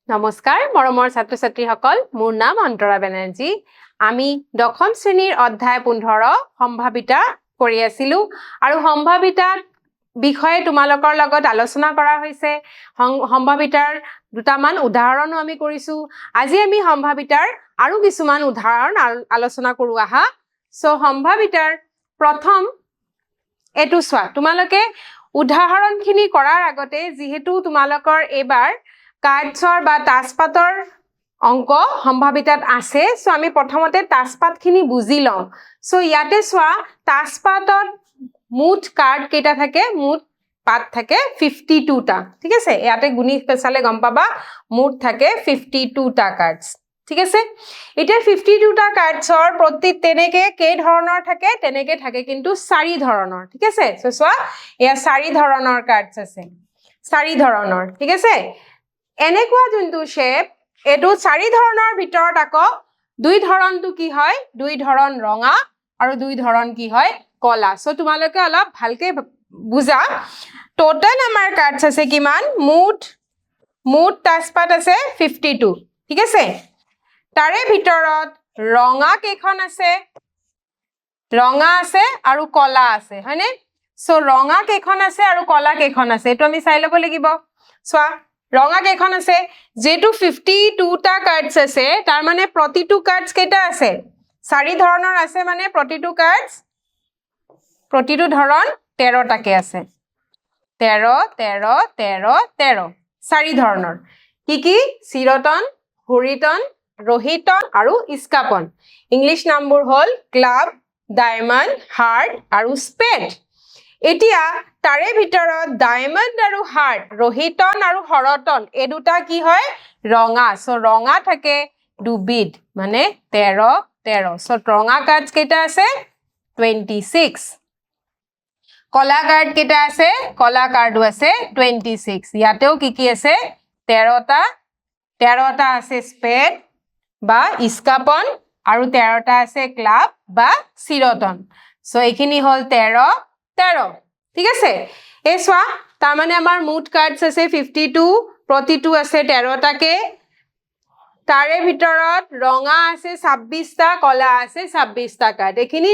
নমস্কাৰ মৰমৰ ছাত্ৰ ছাত্ৰীসকল মোৰ নাম অন্তৰা বেনাৰ্জী আমি দশম শ্ৰেণীৰ অধ্যায় 15 সম্ভাৱিতা কৰি আছিলো আৰু সম্ভাৱিতাৰ বিষয়ে তোমালোকৰ লগত আলোচনা কৰা হৈছে সম্ভাৱিতাৰ দুটামান উদাহৰণো আমি কৰিছো আজি আমি সম্ভাৱিতাৰ আৰু কিছুমান উদাহৰণ আলোচনা কৰো আহা সো সম্ভাৱিতাৰ প্ৰথম এটো চোৱা তোমালোকে উদাহৰণখিনি কৰাৰ আগতে যেহেতু তোমালোকৰ এবাৰ কাৰ্ডছৰ বা তাজপাতৰ অংক সম্ভাৱিতাত আছে সো আমি প্ৰথমতে তাজপাতখিনি বুজি লওঁ সো ইয়াতে চোৱা তাজপাতত মুঠ কাৰ্ড কেইটা থাকে মুঠ পাত থাকে 52 টা ঠিক আছে ইয়াতে গুণি পেছালে গম পাবা মুঠ থাকে 52 টা কাৰ্ডছ ঠিক আছে এটা 52 টা কাৰ্ডছৰ প্ৰতি তেনেকে কেই ধৰণৰ থাকে তেনেকে থাকে কিন্তু 4 ধৰণৰ ঠিক আছে সো চোৱা এয়া 4 ধৰণৰ কাৰ্ডছ আছে 4 ধৰণৰ ঠিক আছে এনেকুৱা যোনটো শেপ এটো 4 ধৰণৰ ভিতৰত আকৌ দুই ধৰণটো কি হয় দুই ধৰণ ৰঙা আৰু দুই ধৰণ কি হয় কলা সো তোমালোকে অলপ ভালকে বুজা টোটাল আমাৰ কাৰ্ডছ আছে কিমান মুঠ তাজপাত আছে 52 ঠিক আছে তাৰে ভিতৰত ৰঙা কেইখন আছে আৰু কলা আছে হয়নে সো ৰঙা কেইখন আছে আৰু কলা কেইখন আছে এটো আমি চাই ল'ব লাগিব চোৱা ৰঙা কেইখন আছে যেটো 52 টা কাৰ্ডছ আছে তাৰ মানে প্ৰতিটো কাৰ্ডছ কেইটা আছে 4 ধৰণৰ আছে মানে প্ৰতিটো কাৰ্ডছ প্ৰতিটো ধৰণ 13 টাকে আছে 13 13 13 13 4 ধৰণৰ কি চিৰতন হৰিতন ৰহিতন আৰু ইস্কাপন ইংলিশ নামবোৰ হল ক্লাব ডায়মণ্ড হাৰ্ট আৰু স্পেড এতিয়া তাৰে ভিতৰত ডায়মণ্ড আৰু হাৰ্ট ৰহিতন আৰু হৰতন এই দুটা কি হয় ৰঙা সো ৰঙা থাকে দুবিধ মানে 13 13 সো ৰঙা কাৰ্ডছ কেইটা আছে 26 কলা কাৰ্ড কেইটা আছে কলা কাৰ্ডো আছে 26 ইয়াতেও কি আছে 13 টা আছে স্পেড বা ইস্কাপন আৰু 13 টা আছে ক্লাব বা চিৰতন সো এইখিনি হল 13 13 ঠিক আছে এই চোৱা তাৰ মানে আমাৰ মুঠ কাৰ্ডছ আছে 52 প্ৰতিটো আছে 13 টাকে তাৰে ভিতৰত ৰঙা আছে 26 টা কলা আছে 26 টা কাৰ্ড এখিনি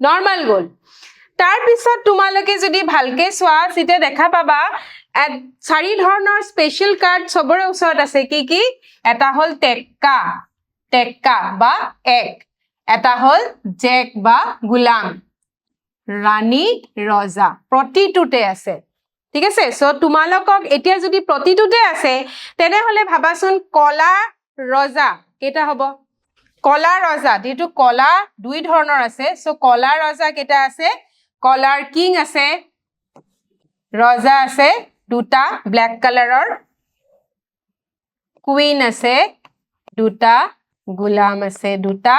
নৰমাল গল তাৰ পিছত তোমালোকে যদি ভালকে চোৱা সিতে দেখা পাবা 4 ধৰণৰ স্পেশাল কাৰ্ড সবৰে ওচৰত আছে কি এটা হল টেক্কা বা এক এটা হল জেক বা গোলাম ৰাণী ৰজা প্ৰতিটোতে আছে ঠিক আছে সো তোমালোকক এতিয়া যদি প্ৰতিটোতে আছে তেনেহলে ভাবাচোন কলা ৰজা কেটা হ'ব কলা ৰজা যেটো কলা দুই ধৰণৰ আছে সো কলা ৰজা কেটা আছে কলাৰ কিং আছে ৰজা আছে দুটা ব্ল্যাক কালাৰৰ কুইন আছে দুটা গোলাম আছে দুটা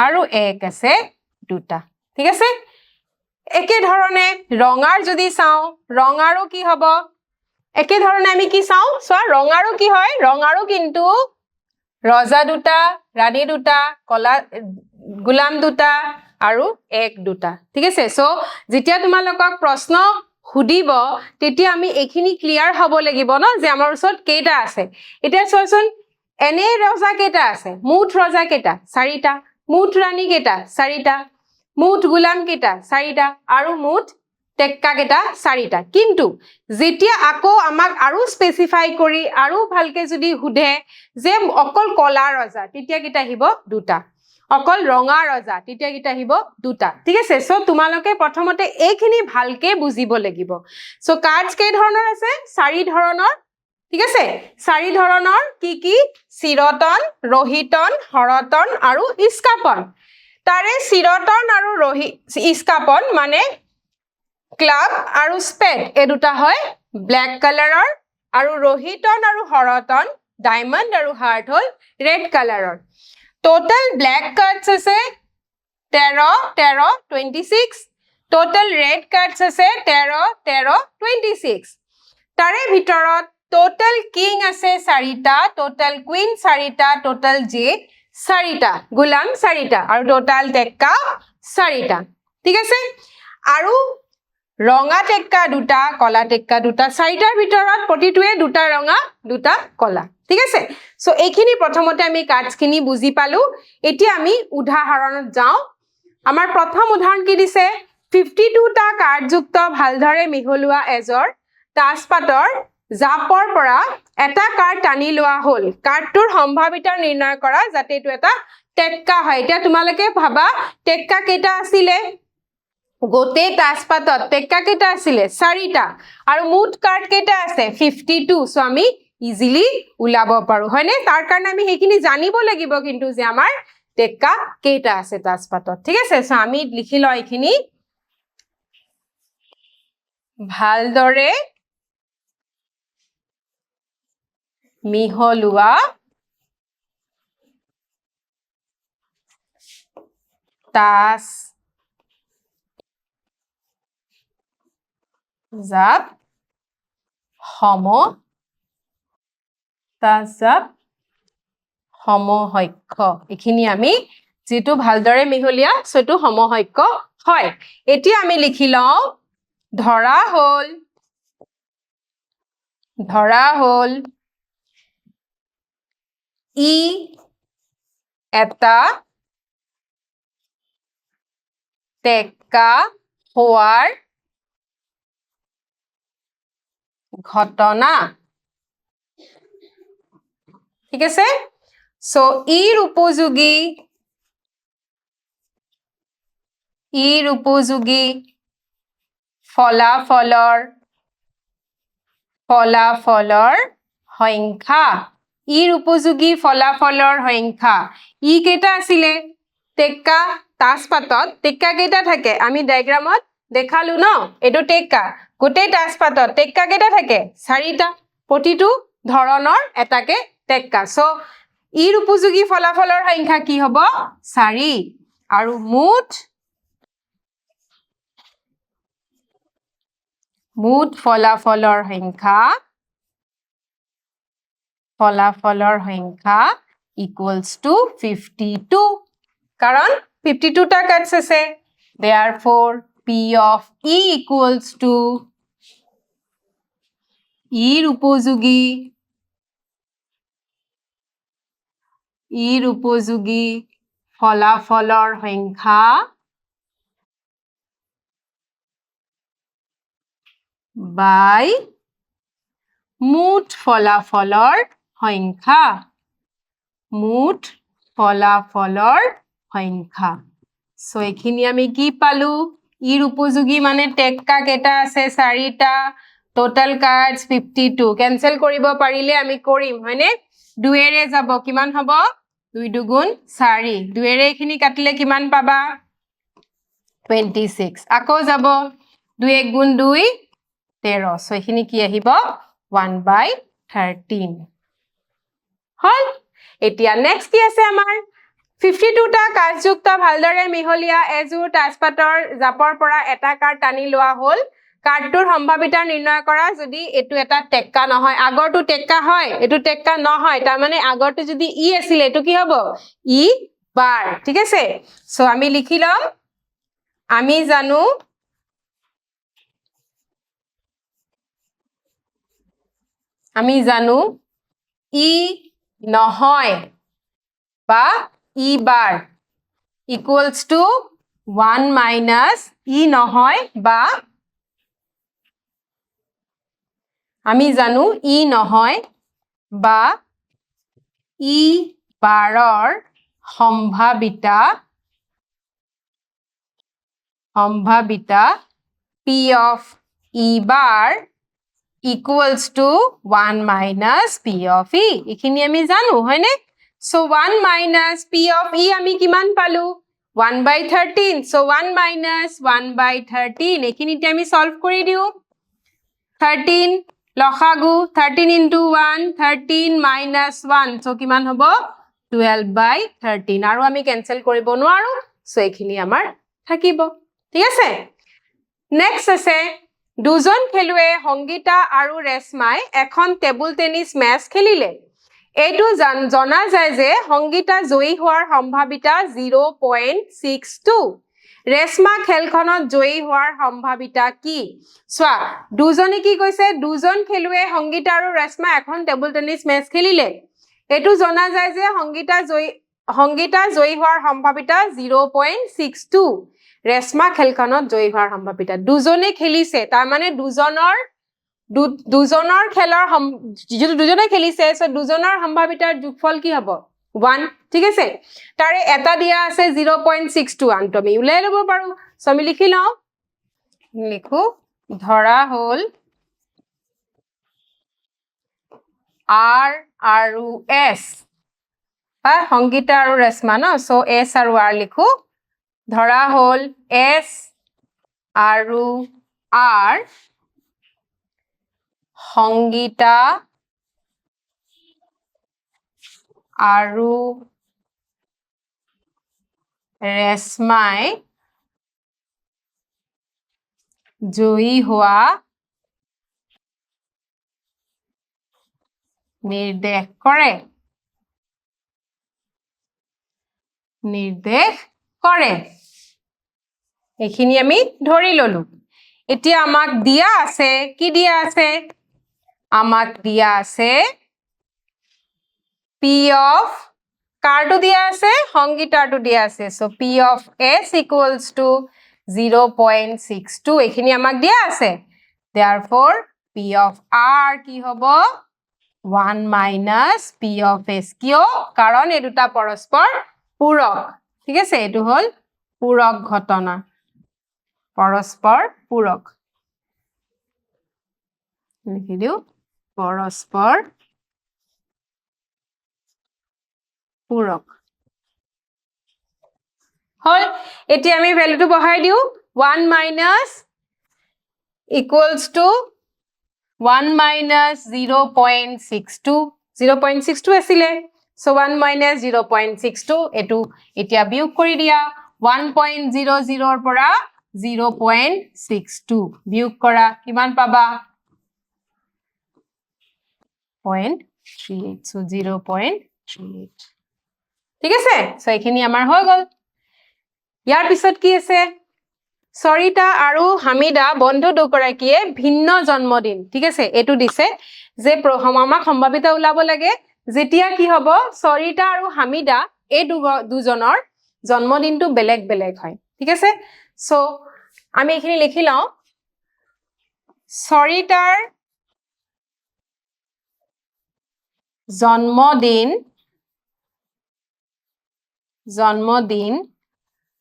আৰু এক আছে দুটা ঠিক আছে একে ধৰণে ৰঙাৰ যদি চাও ৰঙাৰো কি হ'ব একে ধৰণে আমি কি চাও সো ৰঙাৰো কি হয় ৰঙাৰো কিন্তু ৰজা দুটা ৰাণী দুটা কলা গোলাম দুটা আৰু এক দুটা ঠিক আছে সো যেতিয়া তোমালোকক প্ৰশ্ন খুদিব তেতিয়া আমি এখিনি ক্লিয়াৰ হ'ব লাগিব ন যে আমাৰ ওচৰত কেইটা আছে এতিয়া চোৱাচোন এনে ৰজা কেইটা আছে মুঠ ৰজা কেইটা 4টা মুঠ ৰাণী কেইটা 4টা মুঠ গোলাম কেইটা 4টা আৰু মুঠ টেক্কা কেইটা 4টা কিন্তু যেতিয়া আকৌ আমাক আৰু স্পেসিফাই কৰি আৰু ভালকে যদি হুধে যে অকল কলা ৰজা তেতিয়া কেইটা আহিব দুটা অকল ৰঙা ৰজা তেতিয়া কেইটা আহিব দুটা ঠিক আছে সো তোমালোকে প্ৰথমতে এইখিনি ভালকে বুজিব লাগিব সো কাৰ্ডছ কেই ধৰণৰ আছে 4 ধৰণৰ ঠিক আছে 4 ধৰণৰ কি চিৰতন ৰহিতন হৰতন আৰু ইস্কাপন তাৰে চিৰতন আৰু ইস্কাপন মানে ক্লাব আৰু স্পেড এই দুটা হয় ব্ল্যাক কালাৰৰ আৰু ৰহিতন আৰু হৰতন ডায়মণ্ড আৰু হাৰ্ট হল ৰেড কালাৰৰ টোটাল ব্ল্যাক কাৰ্ডছ আছে 13 13 26 টোটাল ৰেড কাৰ্ডছ আছে 13 13 26 তাৰে ভিতৰত টোটাল কিং আছে 4টা টোটাল কুইন 4টা টোটাল জেক 4টা গোলাম 4টা আৰু টোটাল টেক্কা 4টা ঠিক আছে আৰু ৰঙা টেক্কা দুটা কলা টেক্কা দুটা 4টাৰ ভিতৰত প্ৰতিটোৱে দুটা ৰঙা দুটা কলা ঠিক আছে সো এইখিনি প্ৰথমতে আমি কাৰ্ডছ খিনি বুজি পালো এতিয়া আমি উদাহৰণত যাও আমাৰ প্ৰথম উদাহৰণ কি দিছে 52 টা কাৰ্ডযুক্ত ভালদৰে মিহলোৱা এজৰ তাজপাতৰ জাপৰ পৰা এটা কাৰ্ড টানি লোৱা হল কাৰ্ডটোৰ সম্ভাৱিতা নিৰ্ণয় কৰা যাতে এটো এটা টেক্কা হয় এটা তোমালকে ভাবা টেক্কা কেটা আছিলে গোটে তাজপাতত টেক্কা কেটা আছিলে 4টা আৰু মুঠ কাৰ্ড কেটা আছে 52 সো আমি ইজিলি উলাব পাৰো হয়নে তাৰ কাৰণে আমি হেখিনি জানিব লাগিব কিন্তু যে আমাৰ টেক্কা কেটা আছে তাজপাতত ঠিক আছে সো আমি লিখি লও এখিনি ভালদৰে মিহলোৱা তাজ জাপ সমহক্ষ এখিনি আমি যেটো ভালদৰে মিহলিয়া সেটো সমহক্ষ হয় এতিয়া আমি লিখি লও ধৰা হল ই এটা টেক্কা হোৱাৰ ঘটনা ঠিক আছে সো ইৰ উপযোগী ফলাফলৰ সংখ্যা ইৰ উপযোগী ফলাফলৰ সংখ্যা ই কেটা আছিলে টেক্কা তাজপাতত টেক্কা কেটা থাকে আমি ডায়াগ্ৰামত দেখালু ন এটো টেক্কা গোটে তাজপাতত টেক্কা কেটা থাকে 4টা প্ৰতিটো ধৰণৰ এটাকে টেক্কা সো ইৰ উপযোগী ফলাফলৰ সংখ্যা কি হ'ব 4 আৰু মুঠ ফলাফলৰ সংখ্যা equals to 52 কাৰণ 52 টা কাৰ্ডছ আছে therefore p of e equals to ইৰ উপযোগী ফলাফলৰ সংখ্যা by মুঠ ফলাফলৰ সংখ্যা সো এখিনি আমি কি পালু ইৰ উপযোগী মানে টেক্কা কেটা আছে 4টা টোটাল কাৰ্ডছ 52 কেনসেল কৰিব পাৰিলে আমি কৰিম হয়নে 2 এৰে যাব কিমান হ'ব 2 দুগুণ 4 2 এৰে এখিনি কাটিলে কিমান পাবা 26 আকৌ যাব 2 1 গুণ 2 13 সো এখিনি কি আহিব 1/13 হল এতিয়া নেক্সট কি আছে আমাৰ 52 টা কাৰ্ডযুক্ত ভালদৰে মিহলিয়া এজোৰ তাজপাতৰ জাপৰ পৰা এটা কাৰ্ড টানি লোৱা হল কাৰ্ডটোৰ সম্ভাৱিতা নিৰ্ণয় কৰা যদি এটো এটা টেক্কা নহয় আগৰটো টেক্কা হয় এটো টেক্কা নহয় তাৰ মানে আগৰটো যদি ই আছিল এটো কি হ'ব ই বাৰ ঠিক আছে সো আমি লিখি লম আমি জানো ই নহয় বা ই বাৰ equals to 1 minus ই নহয় বা আমি জানো ই নহয় বা ই বাৰৰ সম্ভাৱিতা p of e bar equals to 1 minus p of e এখিনি আমি জানো হয়নে so 1 minus p of e আমি কিমান পালু 1/13 so 1 minus 1/13 এখিনিতে আমি সলভ কৰি দিও 13 লসাগু 13 into 1 13 minus 1 so কিমান হ'ব 12/13 আৰু আমি কেনসেল কৰিব নোৱাৰো so এখিনি আমাৰ থাকিব ঠিক আছে নেক্সট আছে দুজন খেলুৱে সংগীতা আৰু ৰেশমাই এখন টেবুল টেনিস মেচ খেলিলে এইটো জনা যায় যে সংগীতা জয়ী হোৱাৰ সম্ভাৱিতা 0.62 ৰেশমা খেলখনত জয়ী হোৱাৰ সম্ভাৱিতা কি চোৱা দুজনে কি কৈছে দুজন খেলুৱে সংগীতা আৰু ৰেশমা এখন টেবুল টেনিস মেচ খেলিলে এটো জনা যায় যে সংগীতা জয়ী হোৱাৰ সম্ভাৱিতা 0.62 ৰেশমা খেলখনত জয়ী হোৱাৰ সম্ভাৱিতা দুজনে খেলিছে তাৰ মানে দুজনৰ খেলৰ যেটো দুজনে খেলিছে সো দুজনৰ সম্ভাৱিতাৰ যোগফল কি হ'ব 1 ঠিক আছে তাৰে এটা দিয়া আছে 0.62 আনটো আমি উলাই লব পাৰো সো আমি লিখি লও লিখো ধৰা হল R আৰু S সংগীতা আৰু ৰেশমা ন সো S আৰু R লিখো ধৰা হল S আৰু R সংগীতা আৰু ৰেশমাই জয়ী হোৱা নিৰ্দেশ কৰে এইখিনি আমি ধৰি ললো এতিয়া আমাক দিয়া আছে কি দিয়া আছে আমাক দিয়া আছে P of কাৰটো দিয়া আছে সংগীতাৰটো দিয়া আছে so P of S equals to 0.62 এইখিনি আমাক দিয়া আছে therefore P of R কি হ'ব 1 minus P of S কিয় কাৰণ এই দুটা পৰস্পৰ পূৰক ঠিক আছে এটো হল পূৰক ঘটনা পৰস্পৰ পূৰক লিখি দিও পৰস্পৰ পূৰক হল এতিয়া আমি ভ্যালুটো বহাই দিও 1 minus equals to 1 minus 0.62 আছিলে so 1 minus 0.62 এটো এতিয়া বিয়োগ কৰি দিয়া 1.00 ৰ পৰা 0.62 বিয়োগ কৰা কিমান পাবা 0.38 so 0.38 ঠিক আছে সো এইখিনি আমাৰ হৈ গল ইয়াৰ পিছত কি আছে সৰিতা আৰু হামিদা বন্ধু দুগৰাকীয়ে ভিন্ন জন্মদিন ঠিক আছে এটো দিছে যে আমাক সম্ভাৱিতা উলাব লাগে যেতিয়া কি হ'ব সৰিতা আৰু হামিদা এই দুজনৰ জন্মদিনটো বেলেগ বেলেগ হয় ঠিক আছে সো আমি এখিনি লিখি লও সৰিতাৰ জন্মদিন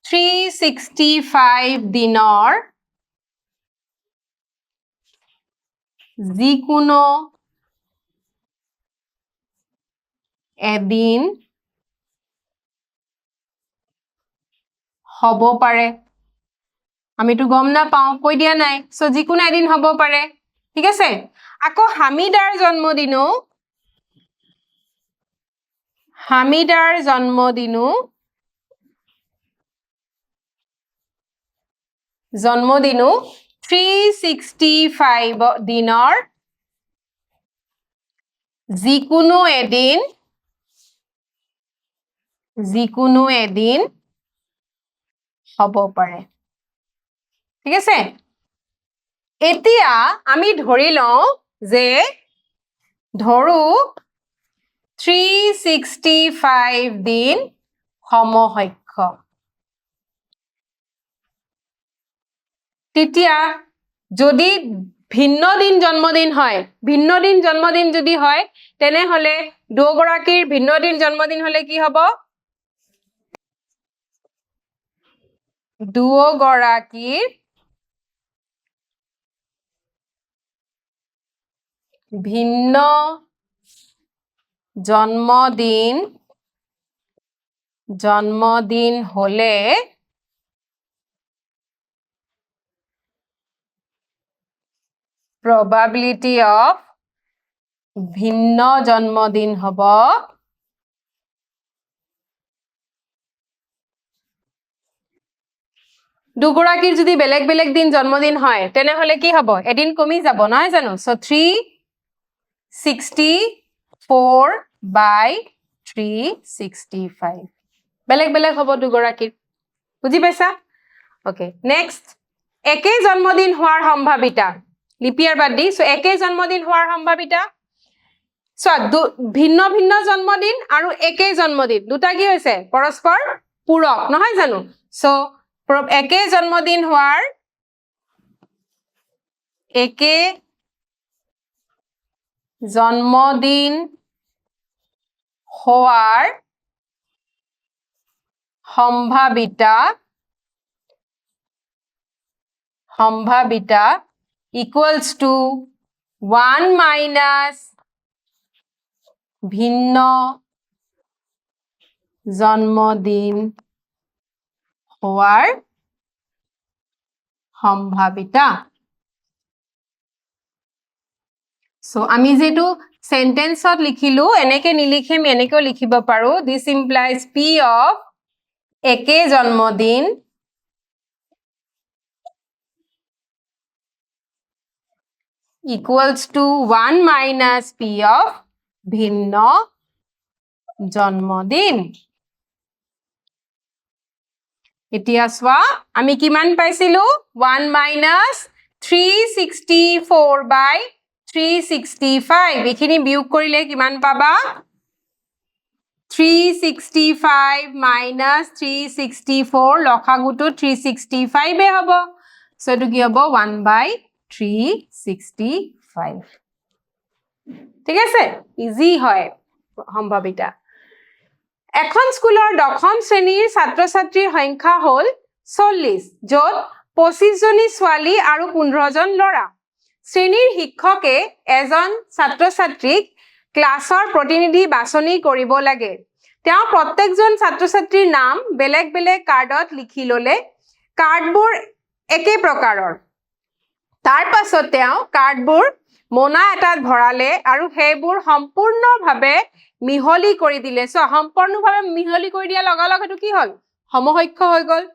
365 দিনৰ যিকোনো এদিন হ'ব পাৰে আমিতো গম না পাও কৈ দিয়া নাই সো যিকোনো এদিন হ'ব পাৰে ঠিক আছে আকৌ হামিদাৰ জন্মদিনো 365 দিনৰ যিকোনো এদিন হ'ব পাৰে ঠিক আছে এতিয়া আমি ধৰি লও যে ধৰু 365 দিন সমসংখ্য তেতিয়া যদি ভিন্ন দিন জন্মদিন যদি হয় তেনে হলে দুগৰাকীৰ ভিন্ন দিন জন্মদিন হলে কি হ'ব দুগৰাকীৰ ভিন্ন জন্মদিন হলে probability of ভিন্ন জন্মদিন হ'ব দুগৰাকীৰ যদি বেলেগ বেলেগ দিন জন্মদিন হয় তেনে হলে কি হ'ব এদিন কমি যাব নহয় জানো সো 364 by 365 বেলেগ বেলেগ হ'ব দুগৰাকীৰ বুজি পাইছা ওকে নেক্সট একে জন্মদিন হোৱাৰ সম্ভাৱিতা লিপিয়াৰ বাদ দি সো একে জন্মদিন হোৱাৰ সম্ভাৱিতা সো ভিন্ন ভিন্ন জন্মদিন আৰু একেই জন্মদিন দুটা কি হৈছে পৰস্পৰ পূৰক নহয় জানো সো একে জন্মদিন হোৱাৰ একে জন্মদিন হোৱাৰ সম্ভাৱিতা equals to 1 minus ভিন্ন জন্মদিন হোৱাৰ সম্ভাৱিতা সো আমি যেটো সেন্টেন্সত লিখিলো এনেকে নিলিখিম এনেকেও লিখিব পাৰো this implies p of একে জন্মদিন equals to 1 minus p of ভিন্ন জন্মদিন এতিয়া সোৱা আমি কিমান পাইছিলো 1 minus 364 by 365 এখিনি বিয়োগ কৰিলে কিমান পাবা 365 minus 364 লখাগুটো 365 এ হ'ব সো এটো কি হ'ব 1 by 365 ঠিক আছে ইজি হয় সম্ভাৱিতা এখন স্কুলৰ দশম শ্ৰেণীৰ ছাত্ৰ ছাত্ৰীৰ সংখ্যা হ'ল 40 য'ত 25 জনী ছোৱালী আৰু 15 জন ল'ৰা শ্ৰেণীৰ শিক্ষকে এজন ছাত্ৰ ছাত্ৰীক ক্লাছৰ প্ৰতিনিধি বাছনি কৰিব লাগে তেওঁ প্ৰত্যেকজন ছাত্ৰ ছাত্ৰীৰ নাম বেলেগ বেলেগ কাৰ্ডত লিখি ললে কাৰ্ডবোৰ একে প্ৰকাৰৰ তাৰ পাছত তেওঁ কাৰ্ডবোৰ মোনা এটাত ভৰালে আৰু হেবোৰ সম্পূৰ্ণভাৱে মিহলি কৰি দিলে সো সম্পূৰ্ণভাৱে মিহলি কৰি দিয়া লগালগ এটো কি হ'ল সমহক্ষ হৈ গল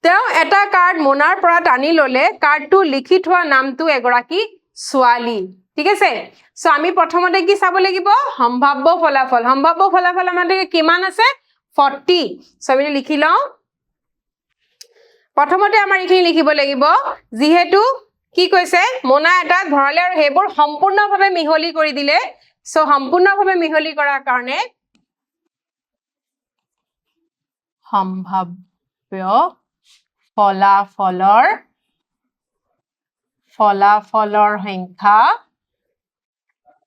তেওঁ এটা কাৰ্ড মোনাৰ পৰা টানি ললে কাৰ্ডটো লিখি থোৱা নামটো এগৰাকী ছোৱালী ঠিক আছে সো আমি প্ৰথমতে কি চাব লাগিব সম্ভাৱ্য ফলাফল আমাদেৰ কিমান আছে 40 সো আমি লিখি লওঁ প্ৰথমতে আমাৰ এখিনি লিখিব লাগিব যিহেতু কি কৈছে মোনা এটাত ভৰালে আৰু হেবোৰ সম্পূৰ্ণভাৱে মিহলি কৰি দিলে সো সম্পূৰ্ণভাৱে মিহলি কৰাৰ কাৰণে সম্ভাৱ্য ফলাফলৰ সংখ্যা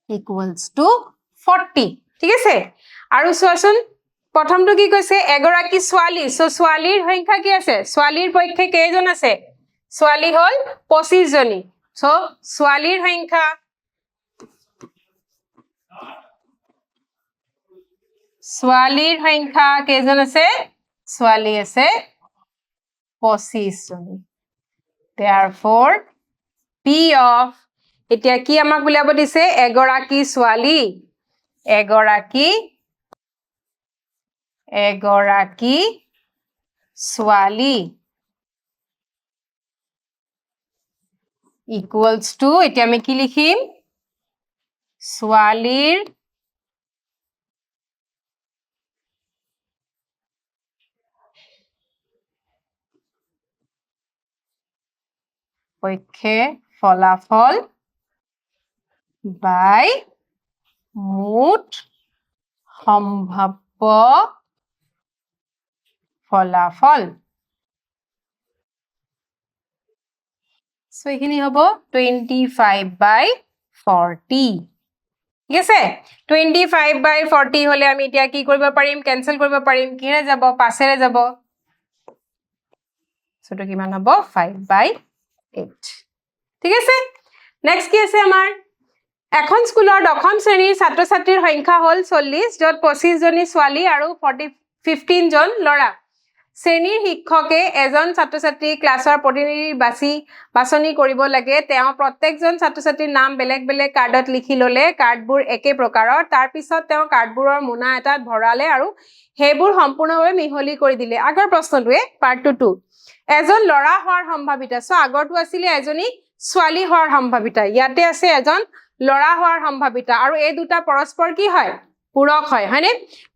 equals to 40 ঠিক আছে আৰু চোৱাচোন প্ৰথমটো কি কৈছে এগৰাকী ছোৱালী সো ছোৱালীৰ সংখ্যা কি আছে ছোৱালীৰ পক্ষে কেইজন আছে ছোৱালী হ'ল 25 জনী সো ছোৱালীৰ সংখ্যা কেইজন আছে ছোৱালী আছে 25 জনী therefore p of এতিয়া কি আমাক বুলাব দিছে এগৰাকী ছোৱালী equals to এতিয়া আমি কি লিখিম ছোৱালীৰ পক্ষে ফলাফল by মুঠ সম্ভাৱ্য ফলাফল সো এখিনি হ'ব 25 by 40 ঠিক আছে 25 by 40 হলে আমি এতিয়া কি কৰিব পাৰিম কেনসেল কৰিব পাৰিম কিৰে যাব 5 ৰে যাব সো কিমান হ'ব 5 by 8 ঠিক আছে নেক্সট কি আছে আমাৰ এখন স্কুলৰ দশম শ্ৰেণীৰ ছাত্ৰ ছাত্ৰীৰ সংখ্যা হ'ল 40 য'ত 25 জনী ছোৱালী আৰু 15 জন ল'ৰা শ্ৰেণীৰ শিক্ষকে এজন ছাত্ৰ ছাত্ৰী ক্লাছৰ প্ৰতিনিধি বাছনি কৰিব লাগে তেওঁ প্ৰত্যেকজন ছাত্ৰ ছাত্ৰীৰ নাম বেলেগ বেলেগ কাৰ্ডত লিখি ললে কাৰ্ডবোৰ একে প্ৰকাৰৰ তাৰ পিছত তেওঁ কাৰ্ডবোৰৰ মোনা এটাত ভৰালে আৰু হেবোৰ সম্পূৰ্ণভাৱে মিহলি কৰি দিলে আগৰ প্ৰশ্নটোৱে পাৰ্ট 2 এজন ল'ৰা হোৱাৰ সম্ভাৱিতা সো আগৰটো আছিল এজনী ছোৱালী হোৱাৰ সম্ভাৱিতা ইয়াতে আছে এজন ল'ৰা হোৱাৰ সম্ভাৱিতা আৰু এই দুটা পৰস্পৰ কি হয় পূৰক হয় হয়নে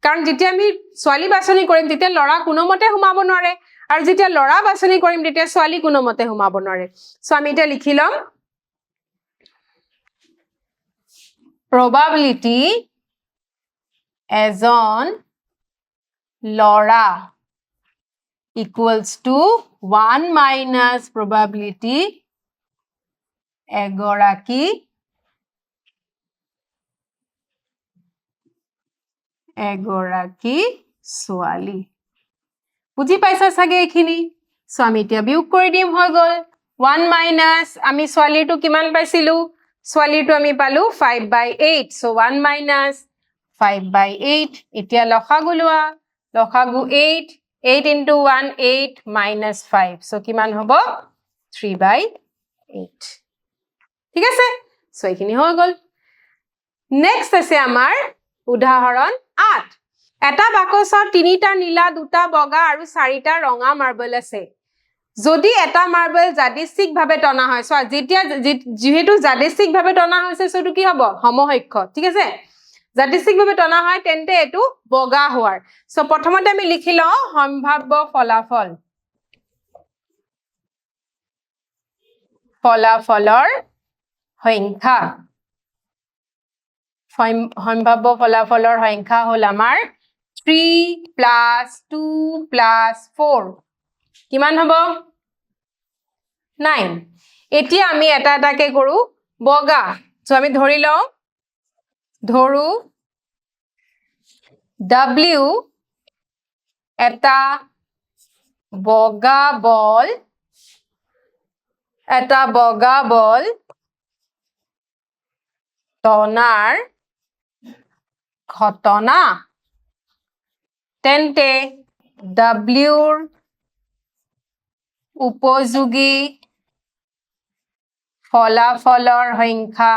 কাৰণ যেতিয়া আমি ছোৱালী বাছনি কৰিম তেতিয়া ল'ৰা কোনোমতে সোমাব নোৱাৰে আৰু যেতিয়া ল'ৰা বাছনি কৰিম তেতিয়া ছোৱালী কোনোমতে সোমাব নোৱাৰে সো আমি এটা লিখি লম probability এজন লৰা equals to 1 minus probability এগৰাকী ছোৱালী বুজি পাইছা চাগে এইখিনি সো আমি এতিয়া বিয়োগ কৰি দিম হৈ গল 1 minus আমি ছোৱালীটো কিমান পাইছিলো ছোৱালীটো আমি পালো 5/8 so 1 minus 5/8 এতিয়া লসাগু লোৱা লসাগু 8 8 into 1 8 minus 5 so কিমান হ'ব 3/8 ঠিক আছে সো এইখিনি হৈ গল নেক্সট আছে আমাৰ উদাহৰণ 8 এটা বাকচত 3টা নীলা 2টা বগা আৰু 4টা ৰঙা মাৰ্বল আছে যদি এটা মাৰ্বল যাদৃচ্ছিকভাৱে টনা হয় সো যেতিয়া যেহেতু যাদৃচ্ছিকভাৱে টনা হৈছে সেটো কি হ'ব সমহৈক্ষ ঠিক আছে যাদৃচ্ছিকভাৱে টনা হয় তেন্তে এটো বগা হোৱাৰ সো প্ৰথমতে আমি লিখি লওঁ সম্ভাব্য ফলাফল ফলাফলৰ সংখ্যা সম্ভাব্য ফলাফলৰ সংখ্যা হল আমাৰ 3 plus 2 plus 4 কিমান হ'ব 9 এতিয়া আমি এটা এটাকে কৰো বগা সো আমি ধৰি লওঁ ধৰু W এটা বগা বল টনাৰ ঘটনা তেন্তে Wৰ উপযোগী ফলাফলৰ সংখ্যা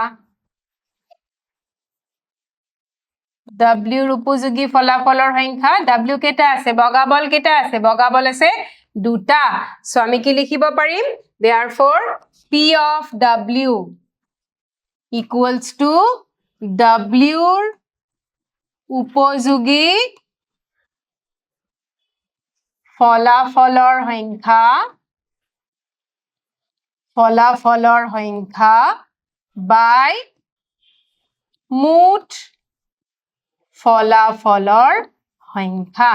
Wৰ উপযোগী ফলাফলৰ সংখ্যা W কেটা আছে বগা বল কেটা আছে বগা বল আছে দুটা সো আমি কি লিখিব পাৰিম therefore P of W equals to Wৰ উপযোগী ফলাফলৰ সংখ্যা by মুঠ ফলাফলৰ সংখ্যা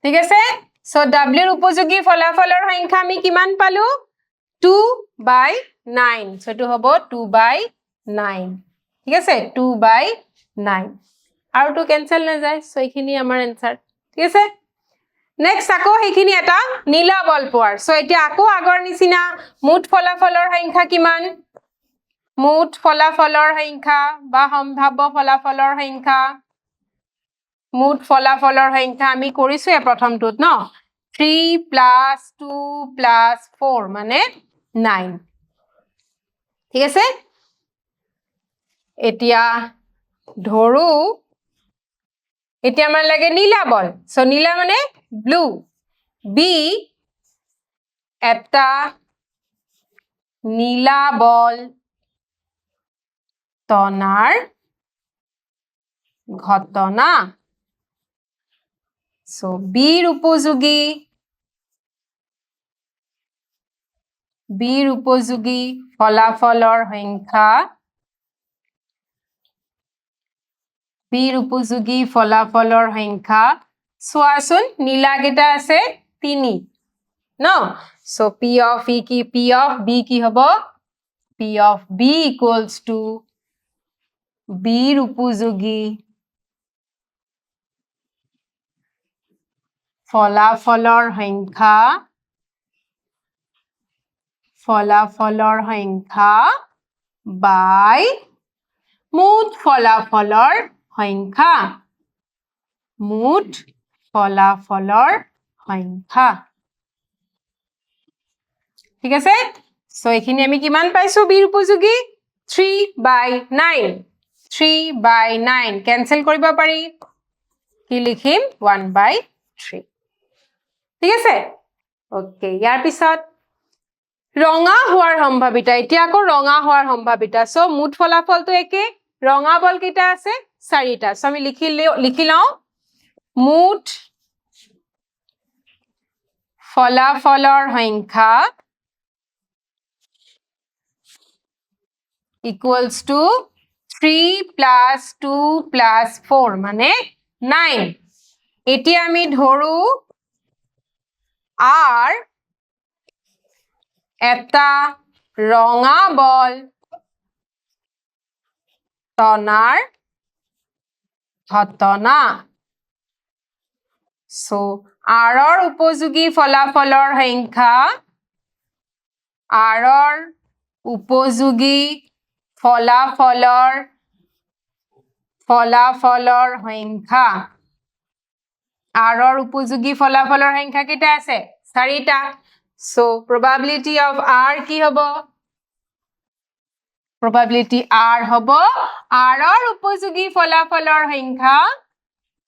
ঠিক আছে সো Wৰ উপযোগী ফলাফলৰ সংখ্যা আমি কিমান পালো 2/9 সো এটো হ'ব 2/9 ঠিক আছে 2/9 আৰু তো ক্যান্সেল না যায় সো এইখিনি আমাৰ আনসাৰ ঠিক আছে নেক্সট আকো এইখিনি এটা নীলা বল পোৱাৰ সো এতিয়া আকো আগৰ নিচিনা মুঠ ফলাফলৰ সংখ্যা কিমান মুঠ ফলাফলৰ সংখ্যা বা সম্ভাব্য ফলাফলৰ সংখ্যা মুঠ ফলাফলৰ সংখ্যা আমি কৰিছো প্ৰথমটোত ন 3 plus 2 plus 4 মানে 9 ঠিক আছে এতিয়া ধৰু এতিয়া আমাৰ লাগে নীলা বল সো নীলা মানে ব্লু বি এটা নীলা বল টনাৰ ঘটনা সো বিৰ উপযোগী ফলাফলৰ সংখ্যা চোৱাচোন নীলা কেটা আছে 3 ন সো P of E কি P of B কি হ'ব P of B equals to বিৰ উপযোগী ফলাফলৰ সংখ্যা by মুঠ ফলাফলৰ সংখ্যা ঠিক আছে সো এইখিনি আমি কিমান পাইছো বিৰ উপযোগী 3/9 3/9 ক্যান্সেল কৰিব পাৰি কি লিখিম 1/3 ঠিক আছে ওকে ইয়াৰ পিছত ৰঙা হোৱাৰ সম্ভাৱিতা এতিয়া আকৌ ৰঙা হোৱাৰ সম্ভাৱিতা সো মুঠ ফলাফলটো একে ৰঙা বল কেটা আছে 4টা সো আমি লিখি লওঁ মুঠ ফলাফলৰ সংখ্যা equals to 3 plus 2 plus 4 মানে 9 এতিয়া আমি ধৰো R এটা ৰঙা বল টনাৰ ঘটনা so R ৰ উপযোগী ফলাফলৰ সংখ্যা R ৰ উপযোগী ফলাফলৰ সংখ্যা R ৰ উপযোগী ফলাফলৰ সংখ্যা কেইটা আছে 4টা so probability of R কি হ'ব probability R হ'ব R ৰ উপযোগী ফলাফলৰ সংখ্যা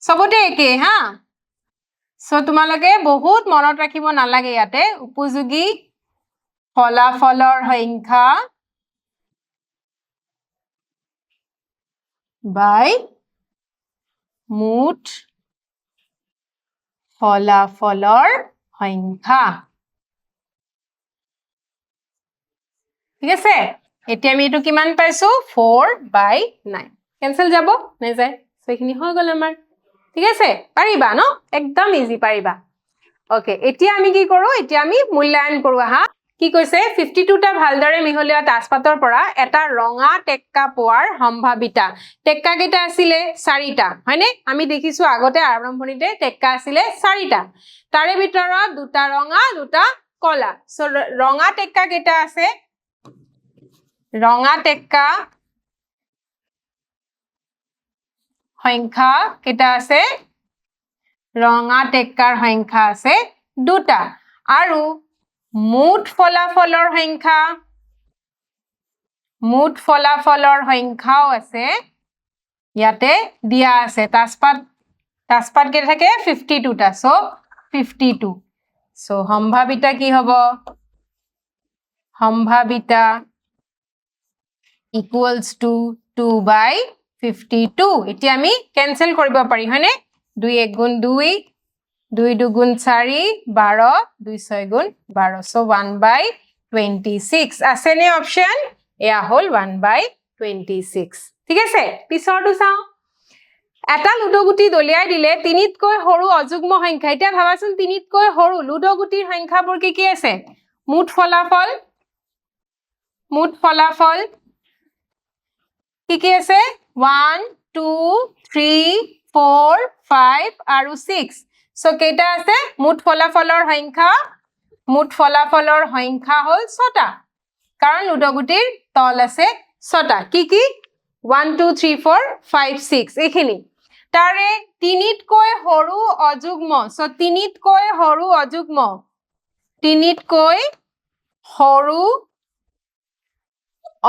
সবতে একে হা so তোমালোকে বহুত মনত ৰাখিব নালাগে ইয়াতে উপযোগী ফলাফলৰ সংখ্যা by মুঠ ফলাফলৰ সংখ্যা ঠিক আছে এতিয়া আমি এটো কিমান পাইছো 4/9 কেনসেল যাব নাই যায় সো এখিনি হৈ গল আমাৰ ঠিক আছে পাৰিবা ন একদম ইজি পাৰিবা ওকে এতিয়া আমি কি কৰো এতিয়া আমি মূল্যায়ন কৰো হা কি কৈছে 52টা ভালদৰে মিহলিয়া তাজপাতৰ পৰা এটা ৰঙা টেক্কা পোৱাৰ সম্ভাৱিতা টেক্কা কেইটা আছিল 4টা হয়নে আমি দেখিছো আগতে আৰম্ভণিতে টেক্কা আছিল 4টা তাৰে ভিতৰত দুটা ৰঙা দুটা কলা সো ৰঙা টেক্কা কেইটা আছে ৰঙা টেক্কা সংখ্যা কেইটা আছে ৰঙা টেক্কাৰ সংখ্যা আছে দুটা আৰু মুঠ ফলাফলৰ সংখ্যাও আছে ইয়াতে দিয়া আছে তাজপাত কেইটা থাকে 52টা সো 52 সো সম্ভাৱিতা কি হ'ব সম্ভাৱিতা equals to 2/52 এতিয়া আমি ক্যান্সেল কৰিব পাৰি হয়নে 2 1 গুণ 2 2 2 গুণ 4 12 2 6 গুণ 12 so 1/26 আছে নে অপশন এয়া হল 1/26 ঠিক আছে পিছৰটো চাও এটা লুডো গুটি দলিয়াই দিলে তিনিতকৈ সৰু অযুগ্ম সংখ্যা এটা ভাবাচোন তিনিতকৈ সৰু লুডো গুটিৰ সংখ্যাবোৰ কি আছে মুঠ ফলাফল কি আছে 1 2 3 4 5 আৰু 6 সো কেইটা আছে মুঠ ফলাফলৰ সংখ্যা হল 6টা কাৰণ লুডো গুটিৰ তল আছে 6টা কি 1 2 3 4 5 6 এখিনি তাৰে তিনিতকৈ সৰু অযুগ্ম সো তিনিতকৈ সৰু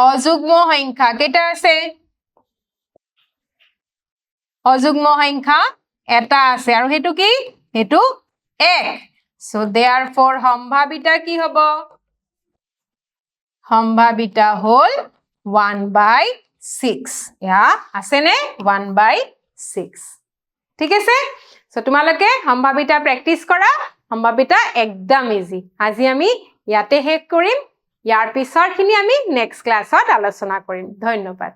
অযুগ্ম সংখ্যা কেইটা আছে অযুগ্ম সংখ্যা এটা আছে আৰু হেতু কি হেতু 1 so therefore সম্ভাৱিতা কি হ'ব সম্ভাৱিতা হল 1/6 ইয়া আছে নে 1/6 ঠিক আছে সো তোমালোকে সম্ভাৱিতা প্ৰ্যাকটিছ কৰা সম্ভাৱিতা একদম ইজি আজি আমি ইয়াতে শেষ কৰিম ইয়াৰ পিছৰখিনি আমি নেক্সট ক্লাছত আলোচনা কৰিম ধন্যবাদ